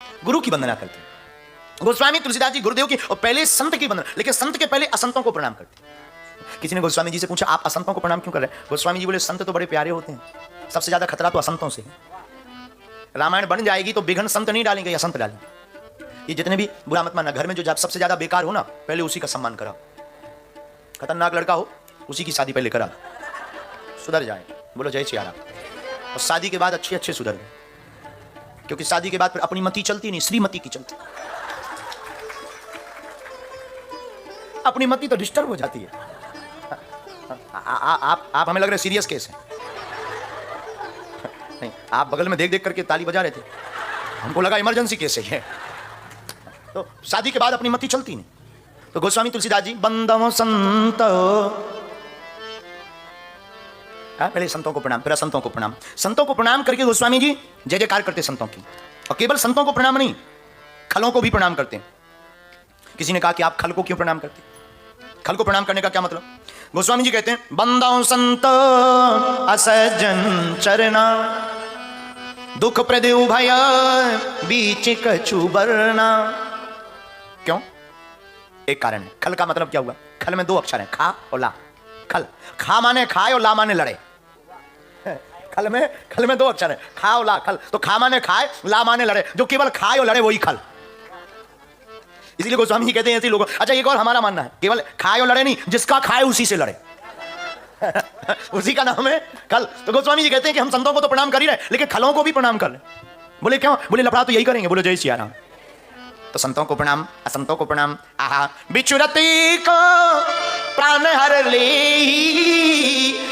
गुरु की वंदना करते हैं। गोस्वामी तुलसीदास जी गुरुदेव की और पहले संत की वंदना, लेकिन संत के पहले असंतों को प्रणाम करते हैं। किसी ने गोस्वामी जी से पूछा आप असंतों को प्रणाम क्यों कर रहे हैं? गोस्वामी जी बोले संत तो बड़े प्यारे होते हैं, सबसे ज्यादा खतरा तो असंतों से है। रामायण बन जाएगी तो विघ्न संत नहीं डालेंगे, असंत डालेंगे। ये जितने भी, बुरा मत मानना, घर में जो सबसे ज्यादा बेकार हो ना, पहले उसी का सम्मान करा। खतरनाक लड़का हो उसी की शादी पहले करा, सुधर जाए। बोलो जय सिया राम। और शादी के बाद अच्छे अच्छे सुधर गए, क्योंकि शादी के बाद फिर अपनी मति चलती नहीं, श्रीमती की चलती। अपनी मति तो डिस्टर्ब हो जाती है। आप हमें लग रहे सीरियस केस है। नहीं, आप बगल में देख देख करके ताली बजा रहे थे, हमको लगा इमरजेंसी केस है। तो शादी के बाद अपनी मति चलती नहीं। तो गोस्वामी तुलसीदास जी बंदव संत, पहले संतों को प्रणाम, फिर असंतों को प्रणाम। संतों को प्रणाम करके गोस्वामी जी जय जयकार करते संतों की। और केवल संतों को प्रणाम नहीं, खलों को भी प्रणाम करते हैं। किसी ने कहा कि आप खल को क्यों प्रणाम करते? खल को प्रणाम करने का क्या मतलब? गोस्वामी जी कहते हैं बंदो संत असजन चरना, दुख प्रदे भय बीच कछु बरना। क्यों? एक कारण है। खल का मतलब क्या हुआ? खल में दो अक्षर है, खा और ला। खल, खा माने खाए और ला माने लड़े। खल में दो अक्षर है, खा और ला। खल तो खा माने खाए, ला माने लड़े। जो केवल खाए और लड़े वही खल। इसीलिए गोस्वामी जी कहते हैं ऐसे लोगों। अच्छा एक और हमारा मानना है, केवल खाए और लड़े नहीं, जिसका खाए उसी से लड़े। उसी का नाम है खल। तो गोस्वामी जी कहते हैं कि हम संतों को तो प्रणाम कर ही रहे, लेकिन खलों को भी प्रणाम कर ले। बोले क्यों? बोले लफड़ा तो यही करेंगे। बोले जय सिया राम। तो संतों को प्रणाम, असंतों को प्रणाम। आहा बिछुरते को प्राण हर ले,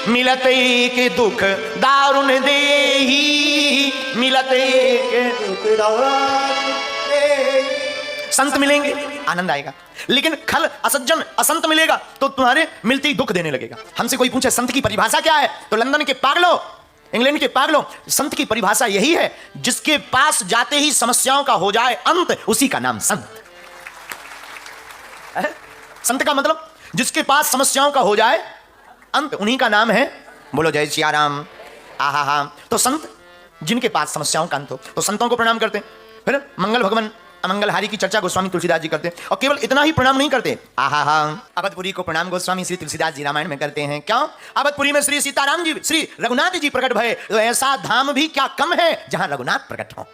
मिलते के दुख दारुण देही, मिलते के दुख दारुण देही। संत मिलेंगे आनंद आएगा, लेकिन खल असज्जन असंत मिलेगा तो तुम्हारे मिलते ही दुख देने लगेगा। हमसे कोई पूछे संत की परिभाषा क्या है, तो लंदन के पागलों, इंग्लैंड के पागलों, संत की परिभाषा यही है, जिसके पास जाते ही समस्याओं का हो जाए अंत, उसी का नाम संत है। संत का मतलब जिसके पास समस्याओं का हो जाए अंत, उन्हीं का नाम है। बोलो जय सिया राम। आहा हा। तो संत जिनके पास समस्याओं का अंत हो, तो संतों को प्रणाम करते हैं। फिर मंगल भगवान अमंगलहारी की चर्चा गोस्वामी तुलसीदास जी करते हैं। और केवल इतना ही प्रणाम नहीं करते, आहा हा, अवधपुरी को प्रणाम गोस्वामी श्री तुलसीदास जी रामायण में करते हैं। क्यों? अवधपुरी में श्री सीताराम जी, श्री रघुनाथ जी प्रकट भये, तो ऐसा धाम भी क्या कम है जहां रघुनाथ प्रकट हो।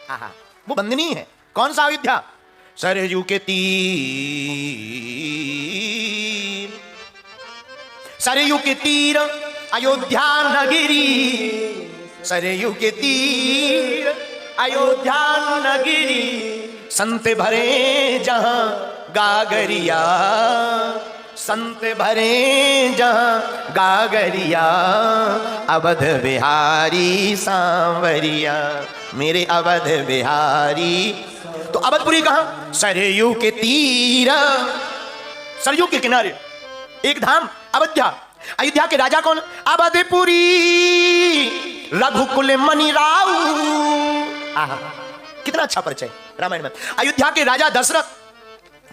आहा, वो बंदनी है। कौन सा अयोध्या? सरयू के तीर, सरयू के तीर अयोध्या नगरी, सरयू के तीर अयोध्या नगरी, संत भरे जहां गागरिया, संत भरे जहां गागरिया, अवध बिहारी सांवरिया, मेरे अवध बिहारी। तो अवधपुरी कहां? सरयू के तीर, सरयू के किनारे एक धाम अयोध्या। अयोध्या के राजा कौन? अवधपुरी रघुकुल मणि राव। आहा, कितना अच्छा परिचय रामायण में। अयोध्या के राजा दशरथ।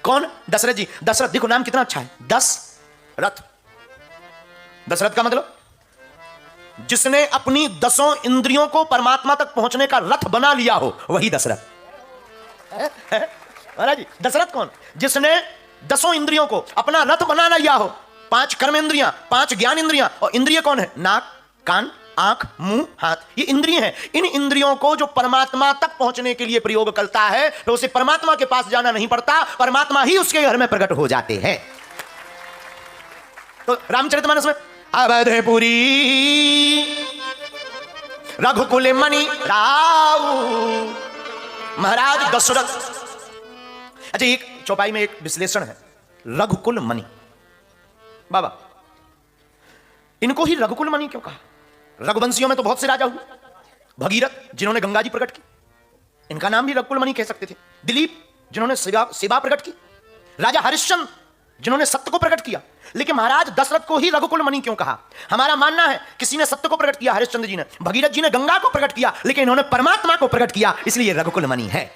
कौन? दशरथ जी। दशरथ देखो नाम कितना अच्छा है, दशरथ। दशरथ का मतलब जिसने अपनी 10 इंद्रियों को परमात्मा तक पहुंचने का रथ बना लिया हो, वही दशरथ। महाराज जी, दशरथ कौन? जिसने 10 इंद्रियों को अपना रथ बना लिया हो। 5 कर्म इंद्रियां, 5 ज्ञान इंद्रियां। और इंद्रिय कौन है? नाक, कान, आंख, मुंह, हाथ, ये इंद्रिय हैं। इन इंद्रियों को जो परमात्मा तक पहुंचने के लिए प्रयोग करता है, तो उसे परमात्मा के पास जाना नहीं पड़ता, परमात्मा ही उसके घर में प्रकट हो जाते हैं। तो रामचरितमानस में अवधपुरी रघुकुल मणि राव, महाराज दशरथ। अच्छा एक चौपाई में एक विश्लेषण है, रघुकुल मणि। बाबा इनको ही रघुकुल मणि क्यों कहा? रघुवंशियों में तो बहुत से राजा हुए। भगीरथ जिन्होंने गंगा जी प्रकट की, इनका नाम भी रघुकुल मणि कह सकते थे। दिलीप जिन्होंने सेवा प्रकट की, राजा हरिश्चंद्र जिन्होंने सत्य को प्रकट किया। लेकिन महाराज दशरथ को ही रघुकुल मणि क्यों कहा? हमारा मानना है किसी ने सत्य को प्रकट किया, हरिश्चंद्र जी ने, भगीरथ जी ने गंगा को प्रकट किया, लेकिन इन्होंने परमात्मा को प्रकट किया, इसलिए रघुकुल मणि है।